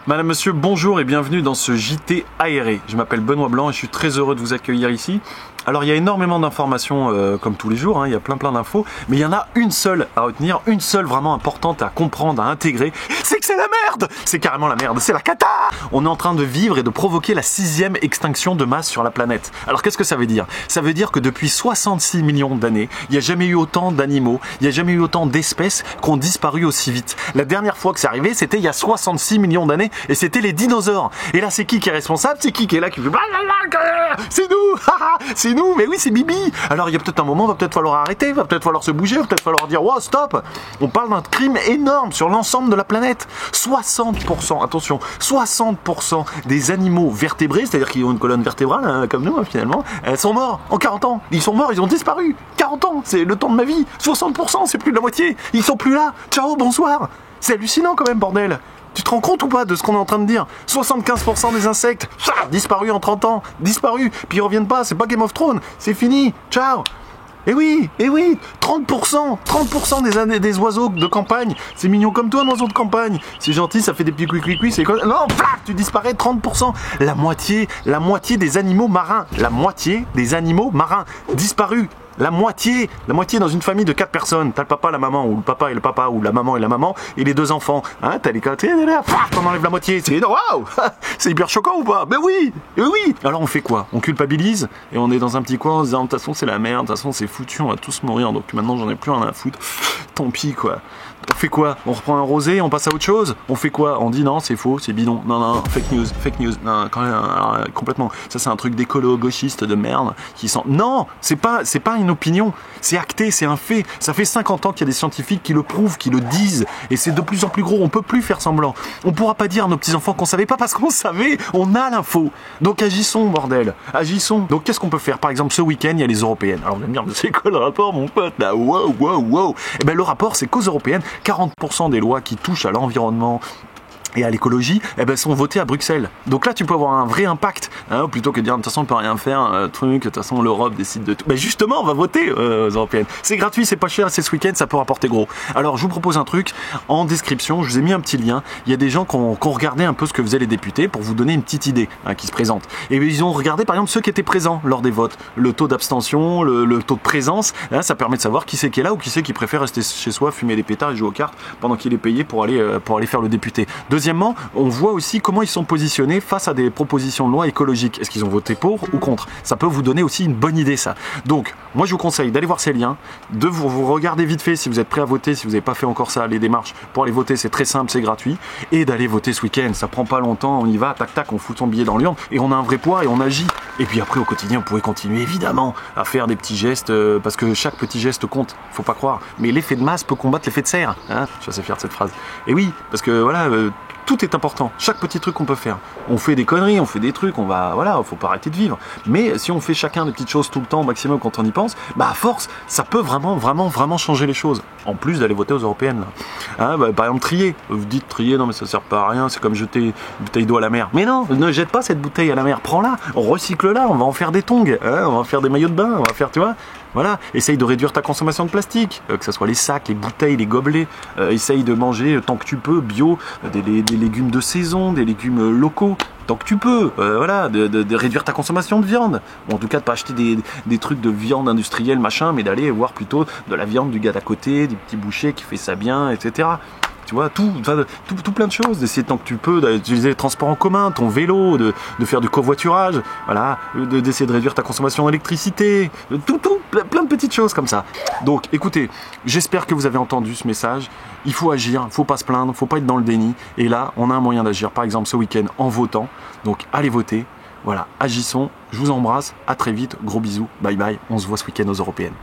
Madame, monsieur, bonjour et bienvenue dans ce JT aéré. Je m'appelle Benoît Blanc et je suis très heureux de vous accueillir ici. Alors il y a énormément d'informations comme tous les jours, il y a plein d'infos, mais il y en a une seule à retenir, une seule vraiment importante à comprendre, à intégrer, c'est que c'est la merde. C'est carrément la merde, c'est la cata. On est en train de vivre et de provoquer la 6e extinction de masse sur la planète. Alors qu'est-ce que ça veut dire? Ça veut dire que depuis 66 millions d'années, il n'y a jamais eu autant d'animaux, il n'y a jamais eu autant d'espèces qui ont disparu aussi vite. La dernière fois que c'est arrivé, c'était il y a 66 millions d'années et c'était les dinosaures. Et là c'est qui est responsable? C'est qui est là qui fait c'est nous. C'est nous, mais oui, c'est Bibi. Alors il y a peut-être un moment, va peut-être falloir arrêter, va peut-être falloir se bouger, va peut-être falloir dire wow, stop. On parle d'un crime énorme sur l'ensemble de la planète. 60%, attention, 60% des animaux vertébrés, c'est-à-dire qui ont une colonne vertébrale, hein, comme nous finalement, sont morts en 40 ans. Ils sont morts, ils ont disparu. 40 ans, c'est le temps de ma vie. 60%, c'est plus de la moitié. Ils sont plus là. Ciao, bonsoir. C'est hallucinant quand même, bordel. Tu te rends compte ou pas de ce qu'on est en train de dire? 75% des insectes, disparus en 30 ans, disparus, puis ils reviennent pas, c'est pas Game of Thrones, c'est fini, ciao. Et oui, 30% des oiseaux de campagne, c'est mignon comme toi un oiseau de campagne, c'est gentil, ça fait des petits cuicui, c'est quoi? Non, tu disparais, 30%, la moitié des animaux marins, disparus. La moitié dans une famille de 4 personnes. T'as le papa, la maman, ou le papa et le papa, ou la maman et les 2 enfants. Hein, t'as les côtés, t'en enlèves la moitié. C'est waouh. C'est hyper choquant ou pas? Mais oui. Alors on fait quoi? On culpabilise et on est dans un petit coin en se disant de toute façon c'est la merde, de toute façon c'est foutu, on va tous mourir. Donc maintenant j'en ai plus rien à foutre. Tant pis quoi. On fait quoi? On reprend un rosé, on passe à autre chose? On fait quoi? On dit non, c'est faux, c'est bidon. Non, fake news. Non, quand même, complètement. Ça, c'est un truc d'écolo gauchiste de merde qui sent. Non, c'est pas une opinion. C'est acté, c'est un fait. Ça fait 50 ans qu'il y a des scientifiques qui le prouvent, qui le disent. Et c'est de plus en plus gros. On peut plus faire semblant. On pourra pas dire à nos petits-enfants qu'on savait pas parce qu'on savait. On a l'info. Donc agissons, bordel. Agissons. Donc qu'est-ce qu'on peut faire? Par exemple, ce week-end, il y a les européennes. Alors vous allez me dire, mais c'est quoi le rapport, mon pote, là? Wow. Eh ben, le rapport, c'est qu'aux européennes, 40% des lois qui touchent à l'environnement et à l'écologie, sont votées à Bruxelles. Donc là, tu peux avoir un vrai impact, hein, plutôt que de dire de toute façon on peut rien faire, de toute façon l'Europe décide de tout. Justement, on va voter aux européennes. C'est gratuit, c'est pas cher, c'est ce week-end, ça peut rapporter gros. Alors je vous propose un truc en description, je vous ai mis un petit lien. Il y a des gens qui ont regardé un peu ce que faisaient les députés pour vous donner une petite idée, hein, qui se présente. Et ils ont regardé par exemple ceux qui étaient présents lors des votes, le taux d'abstention, le taux de présence. Hein, ça permet de savoir qui c'est qui est là ou qui c'est qui préfère rester chez soi, fumer des pétards et jouer aux cartes pendant qu'il est payé pour aller faire le député. Deuxièmement, on voit aussi comment ils sont positionnés face à des propositions de loi écologiques. Est-ce qu'ils ont voté pour ou contre? Ça peut vous donner aussi une bonne idée, ça. Donc, moi je vous conseille d'aller voir ces liens, de vous regarder vite fait si vous êtes prêt à voter, si vous n'avez pas fait encore ça, les démarches pour aller voter, c'est très simple, c'est gratuit, et d'aller voter ce week-end. Ça prend pas longtemps, on y va, tac, on fout son billet dans l'urne, et on a un vrai poids et on agit. Et puis après, au quotidien, vous pouvez continuer évidemment à faire des petits gestes, parce que chaque petit geste compte, faut pas croire. Mais l'effet de masse peut combattre l'effet de serre. Hein, je suis assez fier de cette phrase. Et oui, parce que voilà, tout est important. Chaque petit truc qu'on peut faire. On fait des conneries, on fait des trucs, faut pas arrêter de vivexemple mais si on fait chacun des petites choses tout le temps au maximum quand on y pense, à force, ça peut vraiment changer les choses. En plus d'aller voter aux européennes, là. Hein, par exemple, trier. Vous dites trier, non mais ça sert pas à rien, c'est comme jeter une bouteille d'eau à la mer. Mais non, ne jette pas cette bouteille à la mer, prends-la, recycle-la, on va en faire des tongs, hein, on va faire des maillots de bain, on va faire, tu vois. Voilà, essaye de réduire ta consommation de plastique, que ce soit les sacs, les bouteilles, les gobelets. Essaye de manger tant que tu peux bio, des légumes de saison, des légumes locaux, tant que tu peux. De réduire ta consommation de viande. Ou en tout cas de pas acheter des trucs de viande industrielle machin, mais d'aller voir plutôt de la viande du gars d'à côté, du petit boucher qui fait ça bien, etc. Tu vois, tout plein de choses, d'essayer tant que tu peux d'utiliser les transports en commun, ton vélo, de faire du covoiturage, voilà, d'essayer de réduire ta consommation d'électricité, plein de petites choses comme ça. Donc écoutez, j'espère que vous avez entendu ce message, il faut agir, faut pas se plaindre, faut pas être dans le déni, et là on a un moyen d'agir, par exemple ce week-end en votant, donc allez voter, voilà, agissons, je vous embrasse, à très vite, gros bisous, bye bye, on se voit ce week-end aux européennes.